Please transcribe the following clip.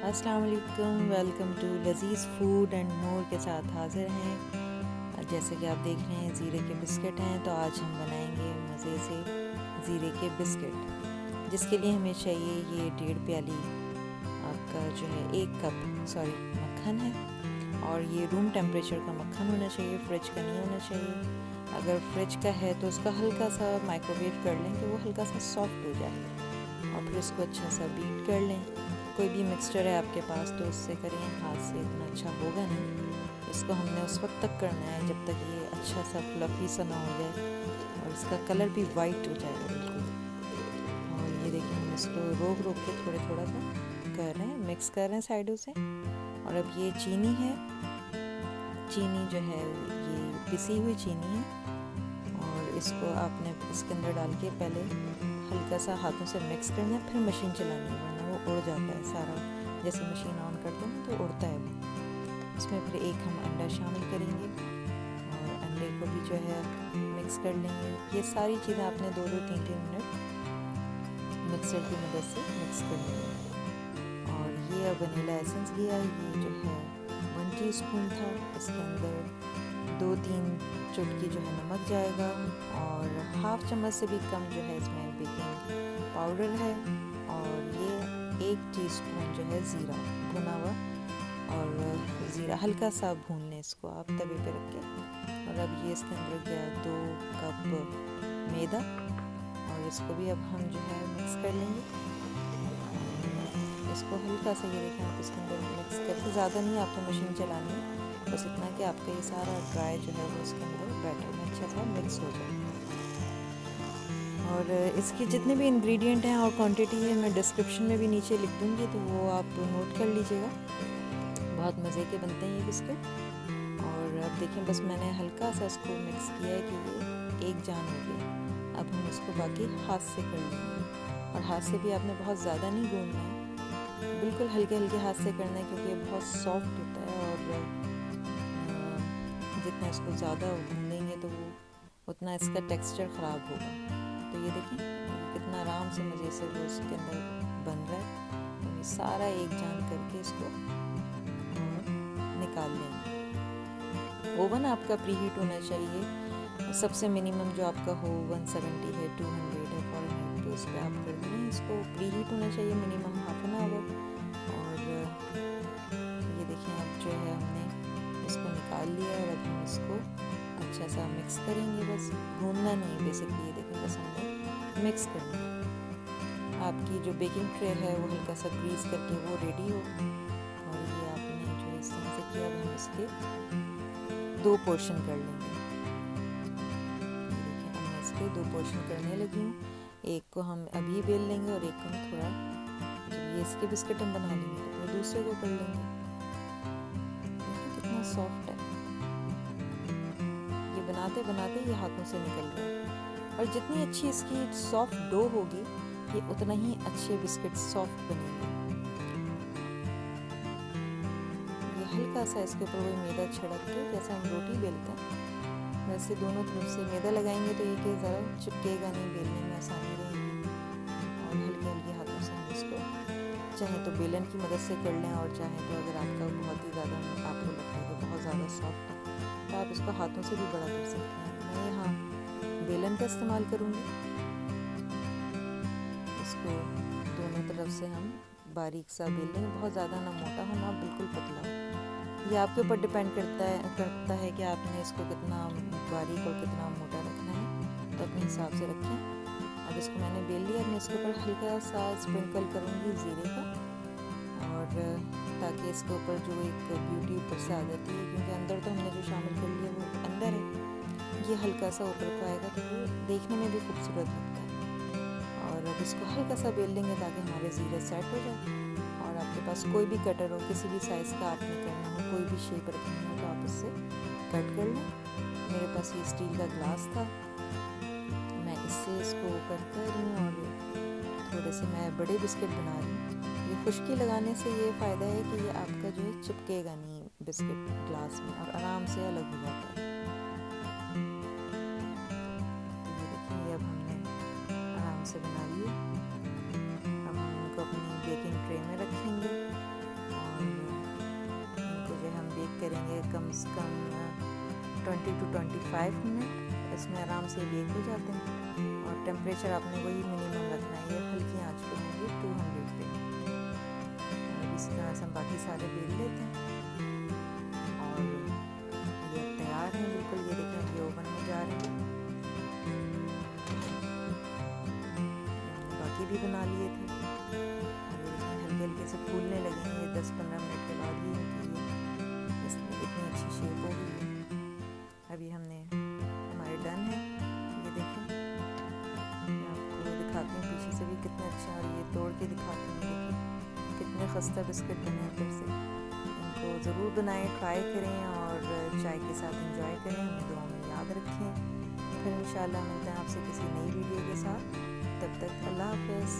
अस्सलाम वालेकुम, welcome to Lazeez food and more के साथ हाज़िर हैं। जैसे कि आप देख रहे हैं ज़ीरे के बिस्किट हैं, तो आज हम बनाएंगे मज़े से ज़ीरे के बिस्किट, जिसके लिए हमें चाहिए ये 1.5 प्याली आपका जो है 1 कप मक्खन है। और ये रूम टेम्परेचर का मक्खन होना चाहिए, फ्रिज का नहीं होना चाहिए। अगर फ्रिज का है तो उसका हल्का सा माइक्रोवेव कर लें कि वो हल्का सा सॉफ्ट हो जाए, और फिर उसको अच्छा सा बीट कर लें। कोई भी मिक्सचर है आपके पास तो उससे करें, हाथ से इतना अच्छा होगा नहीं। इसको हमने उस वक्त तक करना है जब तक ये अच्छा सा फ्लफी सा ना हो जाए और इसका कलर भी वाइट हो जाएगा बिल्कुल। और ये देखिए, हम इसको रोक रोक के थोड़ा सा कर रहे हैं, मिक्स कर रहे हैं साइडों से। और अब ये चीनी है, चीनी जो है ये पिसी हुई चीनी है, और इसको आपने इसके अंदर डाल के पहले हल्का सा हाथों से मिक्स करना है, फिर मशीन चलानी है, वरना वो उड़ जाता है सारा। जैसे मशीन ऑन करते हैं तो उड़ता है वो। इसमें फिर एक हम अंडा शामिल करेंगे और अंडे को भी जो है मिक्स कर लेंगे। ये सारी चीज़ें आपने 2-3 मिनट मिक्सर की मदद से मिक्स कर लेंगे। और ये वनीला एसेंस लिया, ये जो है 1 टीस्पून था। इसके अंदर 2-3 चुटकी जो है नमक जाएगा, और हाफ चम्मच से भी कम जो है इसमें बेकिंग पाउडर है। और ये 1 टीस्पून जो है ज़ीरा भुना हुआ, और ज़ीरा हल्का सा भून लें इसको आप तवे पे रख के। और अब ये इसके अंदर गया 2 कप मैदा, और इसको भी अब हम जो है मिक्स कर लेंगे। इसको हल्का सा, ये देखें आप, इसके अंदर मिक्स करके, ज़्यादा नहीं आपको मशीन चलानी है, बस इतना कि आपका ये सारा ड्राई जो है वो इसके अंदर बैटर में अच्छा सा मिक्स हो जाए। और इसकी जितने भी इंग्रेडिएंट हैं और क्वांटिटी है मैं डिस्क्रिप्शन में भी नीचे लिख दूँगी, तो वो आप नोट कर लीजिएगा। बहुत मज़े के बनते हैं ये बिस्किट। और अब देखें, बस मैंने हल्का सा इसको मिक्स किया है कि ये एक जान हो गया। अब हम इसको बाकी हाथ से कर लेंगे, और हाथ से भी आपने बहुत ज़्यादा नहीं गूंदना है, बिल्कुल हल्के हल्के हाथ से करना है, क्योंकि ये बहुत सॉफ्ट होता है। और जितना इसको ज़्यादा गूंदेंगे तो वो उतना इसका टेक्सचर ख़राब होगा। तो ये देखिए कितना आराम से मज़े से वो उसके अंदर बन रहा है। तो ये सारा एक जान करके इसको निकाल लेंगे। ओवन आपका प्री हीट होना चाहिए, सबसे मिनिमम जो आपका हो 170 है, 200 है, 400, तो इस पर आप कर दें। इसको प्री हीट होना चाहिए मिनिमम ½ एन आवर। और ये देखिए अब जो है हमने इसको निकाल लिया, और अब हम इसको अच्छा सा मिक्स करेंगे। बस भूनना नहीं है बेसिकली, ये देखिए बस हमने मिक्स करना है। आपकी जो बेकिंग ट्रे है वो हल्का सा ग्रीस करके वो रेडी हो। और ये आपने जो इस तरह से किया, अब हम इसके 2 पोर्शन कर लेंगे। देखिए अब मैं इसके 2 पोर्शन करने लगी हूँ। एक को हम अभी बेल लेंगे, और एक को हम थोड़ा, जब ये इसके बिस्किट हम बना लेंगे तो फिर दूसरे को कर लेंगे। कितना सॉफ्ट है, ये बनाते बनाते ये हाथों से निकल रहा है। और जितनी अच्छी इसकी सॉफ्ट डो होगी, ये उतना ही अच्छे बिस्किट सॉफ्ट बनेंगे। ये हल्का सा इसके ऊपर वही मैदा छिड़क के, जैसे हम रोटी बेलते हैं वैसे दोनों तरफ से मैदा लगाएंगे, तो ये कि ज़रा चिपकेगा नहीं, बेलने में आसानी रहेगी। और हल्के हल्के हाथों से हम इसको, चाहे तो बेलन की मदद से कर लें, और चाहे तो अगर आपका बहुत ही ज़्यादा आपको लगता है कि बहुत ज़्यादा सॉफ्ट है, तो आप इसको हाथों से भी बड़ा कर सकते हैं। मैं यहाँ बेलन का इस्तेमाल करूँगी। इसको दोनों तरफ से हम बारीक सा बेल लेंगे, बहुत ज़्यादा ना मोटा हो ना बिल्कुल पतला हो। ये आपके ऊपर डिपेंड करता है कि आपने इसको कितना बारीक और कितना मोटा रखना है, तो अपने हिसाब से रखें। अब इसको मैंने बेल लिया, मैं इसके ऊपर हल्का सा स्प्रिंकल करूँगी ज़ीरे का, और ताकि इसके ऊपर जो एक ब्यूटी ऊपर से आ जाती है, क्योंकि अंदर तो हमने जो शामिल कर लिया वो अंदर है, ये हल्का सा ऊपर को आएगा तो वो देखने में भी खूबसूरत लगता है। और अब इसको हल्का सा बेल लेंगे ताकि हमारे ज़ीरे सेट हो जाए। और आपके पास कोई भी कटर हो, किसी भी साइज़ का आपने करना हो, कोई भी शेप रखनी हो, तो आप उससे कट कर लें। मेरे पास ये स्टील का ग्लास था, मैं इससे इसको कट कर रही हूँ। और थोड़े से मैं बड़े बिस्किट बना रही हूँ। ये खुश्की लगाने से ये फ़ायदा है कि ये आपका जो है चिपकेगा नहीं बिस्किट ग्लास में, और आराम से अलग हो जाता है। ये देखिए अब हमने आराम से बना लिए। अब हम इनको अपनी बेकिंग ट्रे में रखेंगे। 20 to 25 मिनट इसमें आराम से बेक हो जाते हैं। और टेम्परेचर आपने वही मिनिमम रखना है, ये हल्की आंच पे होंगे 200 पे। और इसी तरह से हम बाकी सारे बेल लेते हैं। और ये तैयार है बिल्कुल, ये देखें ये ओवन में जा रहे हैं। बाकी भी बना लिए थे और ये हल्के हल्के से फूलने लगे हैं। ये 10-15 मिनट के बाद ही इसमें इतनी अच्छी शेप हो गई है। अभी हमारे डन है। ये देखें, मैं आपको दिखाती हूँ पीछे से भी कितने अच्छे, और ये तोड़ के दिखाती हूँ। देखिए कितने खस्ता बिस्किट बने हैं फिर से। इनको ज़रूर बनाएं, ट्राई करें और चाय के साथ एंजॉय करें। हमें दुआ में याद रखें। फिर इंशाल्लाह मिलते हैं आपसे किसी नई वीडियो के साथ। तब तक अल्लाह हाफ़िज़।